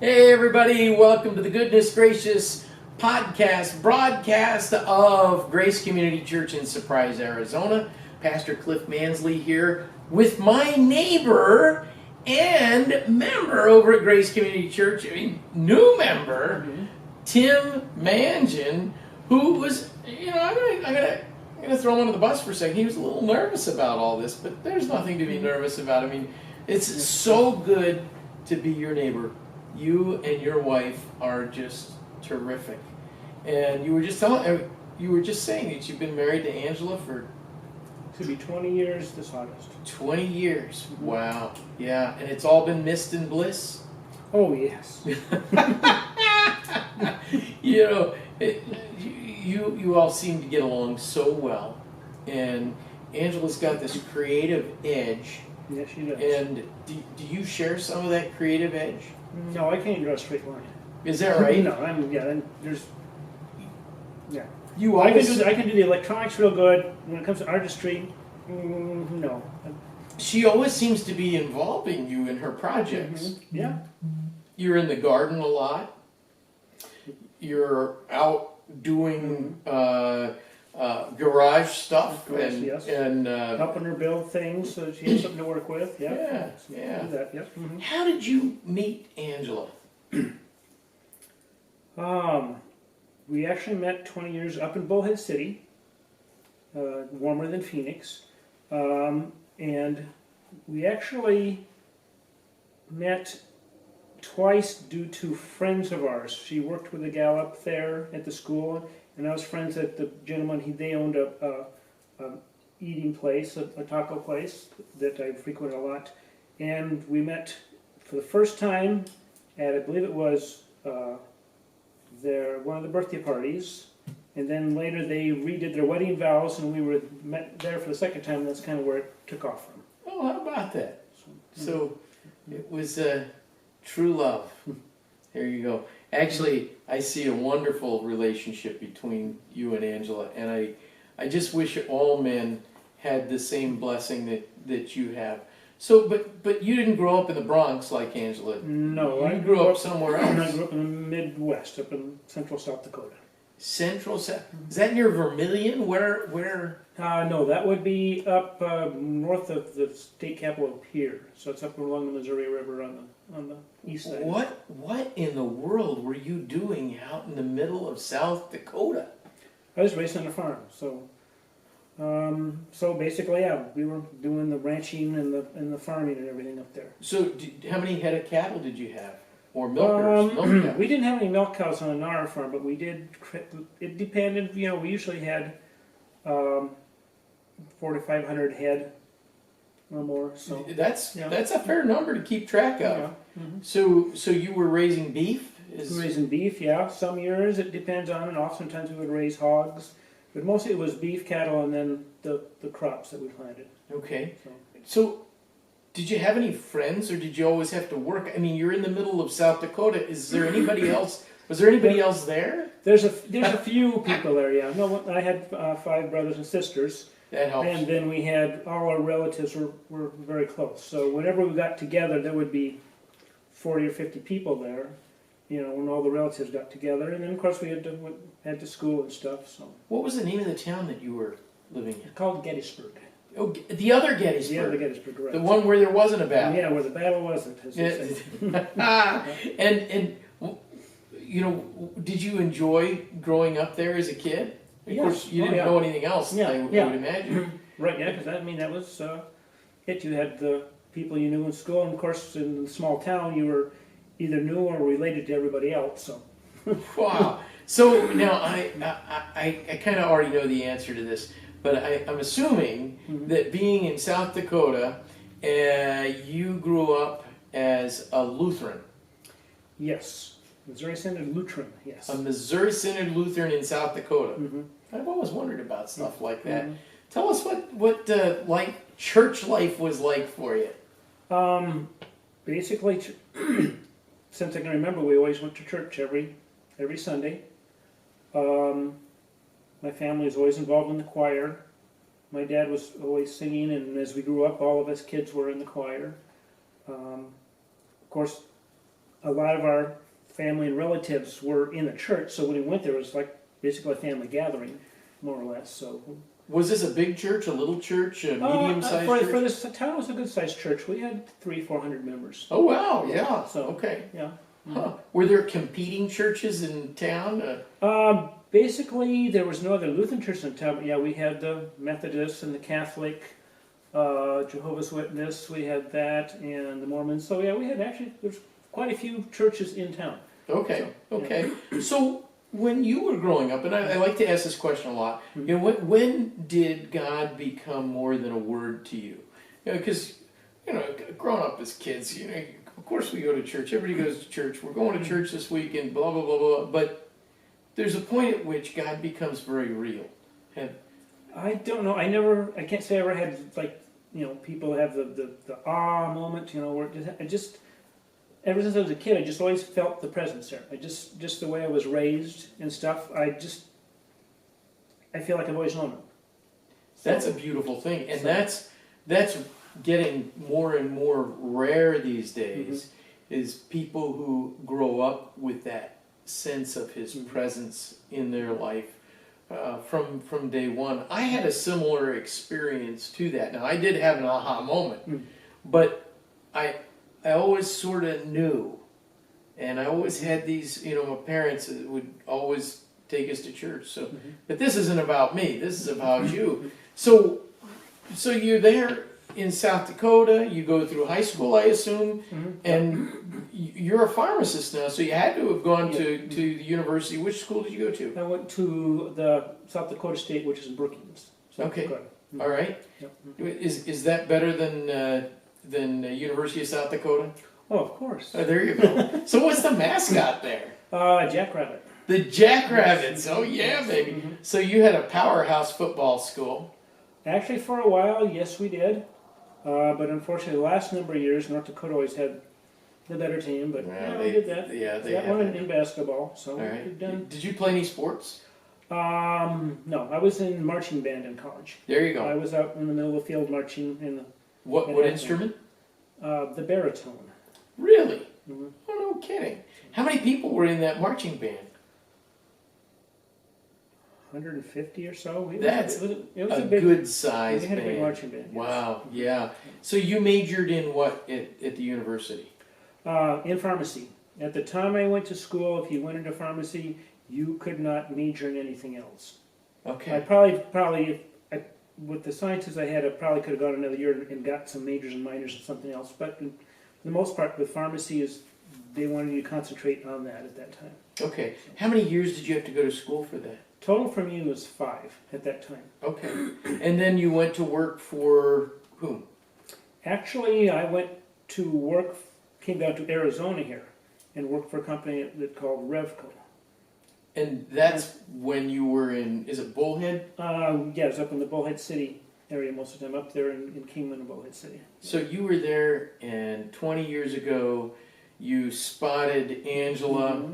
Hey everybody, welcome to the Goodness Gracious podcast, broadcast of Grace Community Church in Surprise, Arizona. Pastor Cliff Mansley here with my neighbor and member over at Grace Community Church, new member, Tim Mangin, who was, I'm gonna throw him under the bus for a second. He was a little nervous about all this, but there's nothing to be nervous about. I mean, it's so good to be your neighbor. You and your wife are just terrific, and you were just saying that you've been married to Angela for. It should be 20 years this August. 20 years. Wow. Yeah, and it's all been mist and bliss. Oh yes. You all seem to get along so well, and Angela's got this creative edge. Yes, she does. And do you share some of that creative edge? No, I can't draw a straight line. Is that right? No, You I always, can do the electronics real good. When it comes to artistry, no. She always seems to be involving you in her projects. Yeah. You're in the garden a lot. You're out doing garage stuff Yes. and Helping her build things so that she has something to work with. Yeah. Do that. Yep. How did you meet Angela? We actually met 20 years up in Bullhead City, warmer than Phoenix, and we actually met twice due to friends of ours. She worked with a gal up there at the school, and I was friends at the gentleman. They owned a eating place, a taco place that I frequent a lot, and we met for the first time at, I believe it was one of the birthday parties, and then later they redid their wedding vows, and we were met there for the second time. And that's kind of where it took off from. Oh, how about that? So it was true love. There you go. Actually, I see a wonderful relationship between you and Angela, and I just wish all men had the same blessing that you have. So, but you didn't grow up in the Bronx like Angela. No, you grew up somewhere else. I grew up in the Midwest, up in central South Dakota. Central South? Is that near Vermilion? Where? No, that would be up north of the state capital here. So it's up along the Missouri River on the east side. What in the world were you doing out in the middle of South Dakota? I was raised on a farm, so basically, yeah, we were doing the ranching and the farming and everything up there. So, how many head of cattle did you have, or milkers? Milk cows? We didn't have any milk cows on our farm, but we did. It depended. We usually had 4,500 head or more. So that's a fair number to keep track of. Yeah. Mm-hmm. So you were raising beef? Raising beef, yeah. Some years it depends on and off. Sometimes we would raise hogs. But mostly it was beef, cattle, and then the crops that we planted. Okay. So, did you have any friends, or did you always have to work? I mean, you're in the middle of South Dakota. Is there anybody else? Was there anybody else there? There's a few people there, yeah. No, I had 5 brothers and sisters. That helps. And then we had, all our relatives were very close. So whenever we got together, there would be 40 or 50 people there. When all the relatives got together, and then of course we had to school and stuff. So what was the name of the town that you were living in? It's called Gettysburg. Oh, the other Gettysburg. Yeah, the Gettysburg, right. The one where there wasn't a battle. Yeah, where the battle wasn't. As they say. And did you enjoy growing up there as a kid? Of course, you didn't know anything else. I would imagine. Right. Yeah, because that was it. You had the people you knew in school, and of course, in the small town, you were either knew or related to everybody else. So, wow. So now I kind of already know the answer to this, but I'm assuming that being in South Dakota, you grew up as a Lutheran. Yes, Missouri Synod Lutheran. Yes, a Missouri Synod Lutheran in South Dakota. Mm-hmm. I've always wondered about stuff like that. Mm-hmm. Tell us what church life was like for you. Basically. Since I can remember, we always went to church every Sunday. My family was always involved in the choir. My dad was always singing, and as we grew up, all of us kids were in the choir. Of course, a lot of our family and relatives were in the church, so when we went there, it was like basically a family gathering, more or less. So, Was this a big church, a little church, a medium-sized for, church? for this town, it was a good-sized church. We had 300-400 members. Oh, wow, yeah. So, Okay. Yeah. Huh. Were there competing churches in town? Basically, there was no other Lutheran church in town, but yeah, we had the Methodist and the Catholic, Jehovah's Witness, we had that, and the Mormons. So yeah, we had there's quite a few churches in town. Okay, So, okay. So when you were growing up, and I like to ask this question a lot, Mhm. you know, when did God become more than a word to you? Because, growing up as kids, of course we go to church. Everybody goes to church. We're going to church this weekend, blah, blah, blah, blah. But there's a point at which God becomes very real. And I don't know. I can't say I ever had people have the awe moment. Where I just ever since I was a kid, I just always felt the presence there. I just the way I was raised and stuff. I feel like I've always known it. that's a beautiful thing. And that's getting more and more rare these days, is people who grow up with that sense of his presence in their life from day one. I had a similar experience to that. Now, I did have an aha moment, but I always sort of knew, and I always had these, my parents would always take us to church. So, but this isn't about me. This is about you. So you're there in South Dakota. You go through high school, I assume, and you're a pharmacist now. So you had to have gone to the university. Which school did you go to? I went to the South Dakota State, which is in Brookings. Okay. Dakota. All right. Yep. Is that better than University of South Dakota? Oh, of course. Oh, there you go. So what's the mascot there? Jackrabbit. The Jackrabbits. Oh yeah, baby. So you had a powerhouse football school. Actually, for a while, yes, we did. But unfortunately, the last number of years, North Dakota always had the better team. But we did that. Yeah, they that have one it. in basketball. So All right. we've done. Did you play any sports? No, I was in marching band in college. There you I go. was out in the middle of the field marching in What instrument? the baritone. Really? Mhm. Oh, no kidding. How many people were in that marching band? 150 or so. That's it was a big, good size we had a big band. marching band. Yes. Wow. Yeah. So you majored in what at the university? In pharmacy. At the time I went to school, if you went into pharmacy, you could not major in anything else. I Okay. probably, with the sciences I had, I probably could have gone another year and got some majors and minors in something else. But for the most part, with pharmacy, they wanted you to concentrate on that at that time. Okay. How many years did you have to go to school for that? Total for me was 5 at that time. Okay. And then you went to work for whom? Actually, I went to work, came down to Arizona here, and worked for a company that called Revco. And that's when you were in, is it Bullhead? Yeah, I was up in the Bullhead City area most of the time, up there in Kingman and Bullhead City. So you were there, and 20 years ago, you spotted Angela,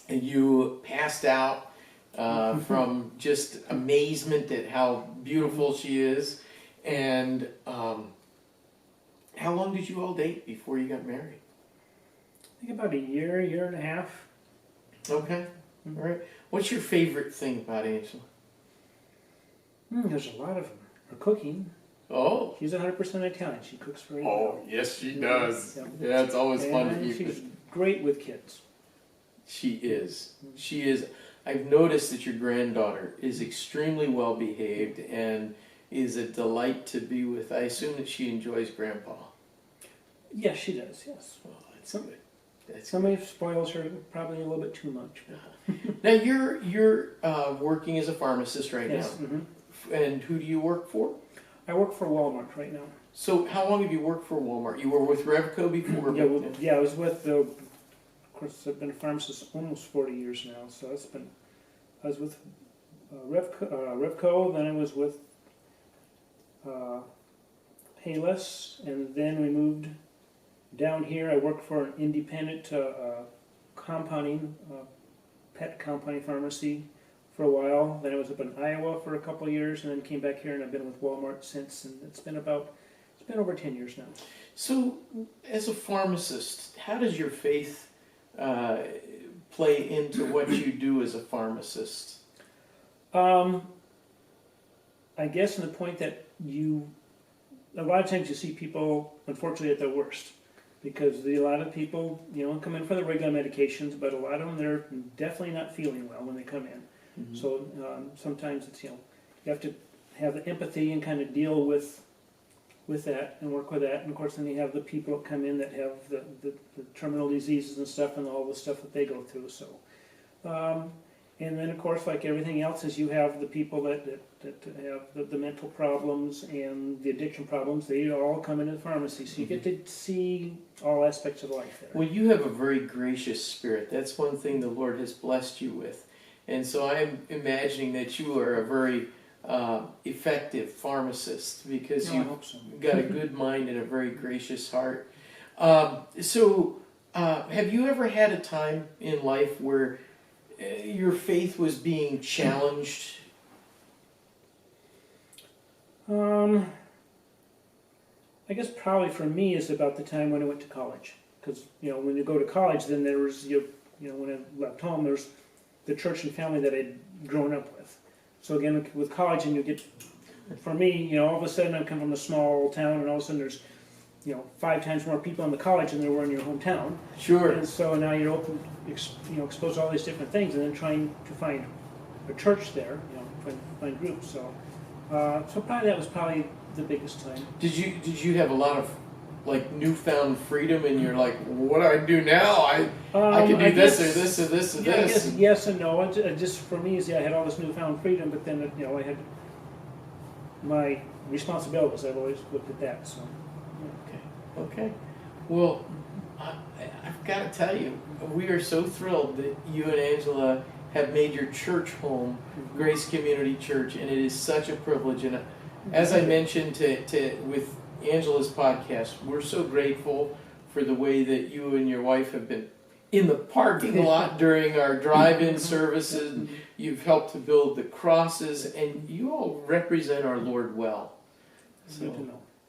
and you passed out from just amazement at how beautiful she is. And how long did you all date before you got married? I think about a year and a half. Okay. All right. What's your favorite thing about Angela? There's a lot of them. Her cooking. Oh. She's 100% Italian. She cooks very well. Oh, yes, she does. Yeah. Yeah, it's always fun to And eat. she's great with kids. She is. She is. I've noticed that your granddaughter is extremely well behaved and is a delight to be with. I assume that she enjoys Grandpa. Yes, she does, yes. Well, that's good. That's Somebody spoils her probably a little bit too much. good. Now you're working as a pharmacist right Yes. now, and who do you work for? I work for Walmart right now. So how long have you worked for Walmart? You were with Revco before. Yeah, I was with of course, I've been a pharmacist almost 40 years now. So I was with Revco, then I was with Payless, and then we moved down here. I worked for an independent compounding, pet compounding pharmacy for a while. Then I was up in Iowa for a couple of years, and then came back here, and I've been with Walmart since. And it's been been over 10 years now. So, as a pharmacist, how does your faith play into what you do as a pharmacist? I guess in the point that a lot of times you see people, unfortunately, at their worst. Because a lot of people, come in for the regular medications, but a lot of them, they're definitely not feeling well when they come in. Mm-hmm. So sometimes it's, you have to have the empathy and kind of deal with that and work with that. And of course, then you have the people that come in that have the terminal diseases and stuff and all the stuff that they go through. So, and then of course, like everything else, is you have the people that have the mental problems and the addiction problems. They all come into the pharmacy, so you get to see all aspects of life there. Well, you have a very gracious spirit. That's one thing the Lord has blessed you with. And so I'm imagining that you are a very effective pharmacist because I you've hope so. got a good mind and a very gracious heart. Have you ever had a time in life where your faith was being challenged? I guess probably for me is about the time when I went to college. Because, when you go to college, then there was, when I left home, there's the church and family that I'd grown up with. So again, with college, and you get, for me, all of a sudden I come from a small town, and all of a sudden there's, 5 times more people in the college than there were in your hometown. Sure. And so now you're exposed to all these different things, and then trying to find a church there, find groups. So probably that was probably the biggest time. Did you have a lot of newfound freedom, and you're like, what do I do now? I can do this or this or this or this. I guess yes and no. It just for me is I had all this newfound freedom, but then I had my responsibilities. I've always looked at that. So okay. Well, I've got to tell you, we are so thrilled that you and Angela have made your church home, Grace Community Church, and it is such a privilege. And as I mentioned with Angela's podcast, we're so grateful for the way that you and your wife have been in the parking lot during our drive-in services. You've helped to build the crosses, and you all represent our Lord well. So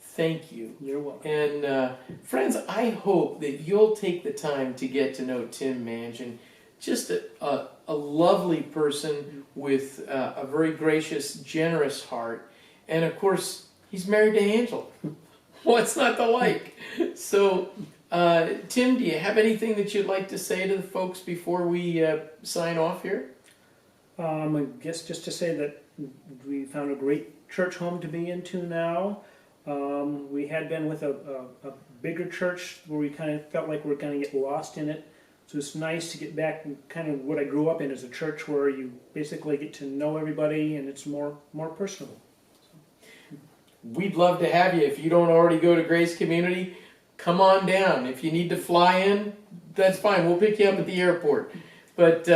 thank you. You're welcome. And friends, I hope that you'll take the time to get to know Tim Mangin. Just a lovely person with a very gracious, generous heart. And of course, he's married to Angela. What's not to like? So, Tim, do you have anything that you'd like to say to the folks before we sign off here? I guess just to say that we found a great church home to be into now. We had been with a bigger church where we kind of felt like we were going to get lost in it. So it's nice to get back and kind of what I grew up in as a church where you basically get to know everybody and it's more personal. We'd love to have you. If you don't already go to Grace Community, come on down. If you need to fly in, that's fine. We'll pick you up at the airport. But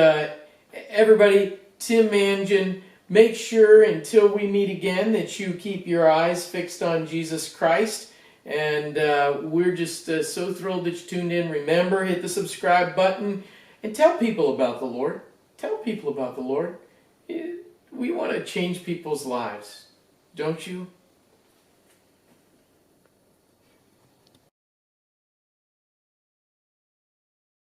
everybody, Tim Mangin, make sure until we meet again that you keep your eyes fixed on Jesus Christ. And we're just so thrilled that you tuned in. Remember, hit the subscribe button and tell people about the Lord. Tell people about the Lord. We want to change people's lives, don't you?